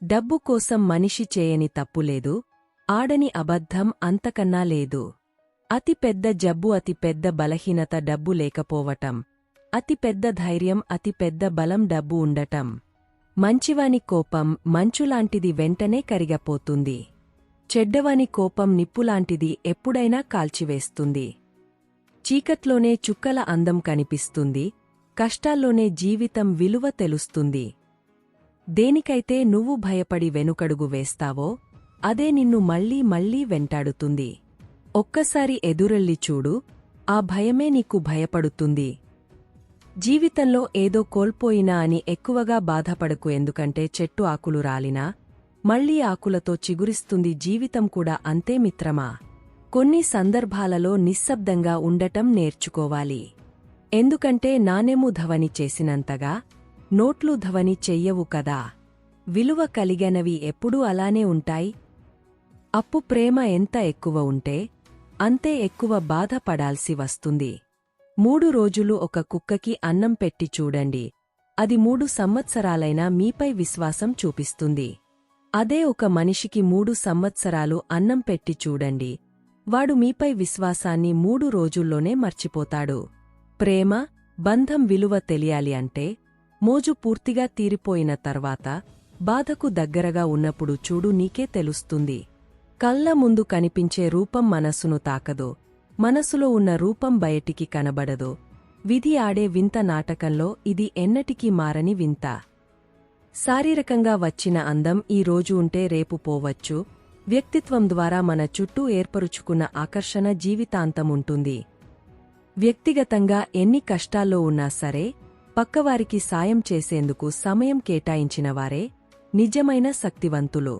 డబ్బు కోసం మనిషి చేయని తప్పులేదు, ఆడని అబద్ధం అంతకన్నా లేదు. అతి పెద్ద జబ్బు, అతి పెద్ద బలహీనత డబ్బు లేకపోవటం. అతి పెద్ద ధైర్యం, అతి పెద్ద బలం డబ్బు ఉండటం. మంచివాని కోపం మంచులాంటిది, వెంటనే కరిగపోతుంది. చెడ్డవాని కోపం నిప్పులాంటిది, ఎప్పుడైనా కాల్చివేస్తుంది. చీకట్లోనే చుక్కల అందం కనిపిస్తుంది, కష్టాల్లోనే జీవితం విలువ తెలుస్తుంది. దేనికైతే నువ్వు భయపడి వెనుకడుగు వేస్తావో అదే నిన్ను మళ్ళీ మళ్ళీ వెంటాడుతుంది. ఒక్కసారి ఎదురెళ్ళి చూడు, ఆ భయమే నీకు భయపడుతుంది. జీవితంలో ఏదో కోల్పోయినా అని ఎక్కువగా బాధపడకు, ఎందుకంటే చెట్టు ఆకులు రాలినా మళ్లీ ఆకులతో చిగురిస్తుంది. జీవితం కూడా అంతే మిత్రమా. కొన్ని సందర్భాలలో నిశ్శబ్దంగా ఉండటం నేర్చుకోవాలి. ఎందుకంటే నాణెము ధవని చేసినంతగా నోట్లు ధవని చెయ్యవు కదా. విలువ కలిగనవి ఎప్పుడూ అలానే ఉంటాయి. అప్పు ప్రేమ ఎంత ఎక్కువ ఉంటే అంతే ఎక్కువ బాధపడాల్సి వస్తుంది. 3 రోజులు ఒక కుక్కకి అన్నం పెట్టి చూడండి, అది 3 సంవత్సరాలైనా మీపై విశ్వాసం చూపిస్తుంది. అదే ఒక మనిషికి 3 సంవత్సరాలు అన్నం పెట్టి చూడండి, వాడు మీపై విశ్వాసాన్ని 3 రోజుల్లోనే మర్చిపోతాడు. ప్రేమ, బంధం విలువ తెలియాలి అంటే మోజు పూర్తిగా తీరిపోయిన తర్వాత, బాధకు దగ్గరగా ఉన్నప్పుడు చూడు, నీకే తెలుస్తుంది. కళ్ళ ముందు కనిపించే రూపం మనసును తాకదు, మనసులో ఉన్న రూపం బయటికి కనబడదు. విధి ఆడే వింత నాటకంలో ఇది ఎన్నటికీ మారని వింత. శారీరకంగా వచ్చిన అందం ఈ రోజు ఉంటే రేపు పోవచ్చు. వ్యక్తిత్వం ద్వారా మన చుట్టూ ఏర్పరుచుకున్న ఆకర్షణ జీవితాంతముంటుంది. వ్యక్తిగతంగా ఎన్ని కష్టాల్లో ఉన్నా సరే, పక్కవారికి సాయం చేసేందుకు సమయం కేటాయించినవారే నిజమైన శక్తివంతులు.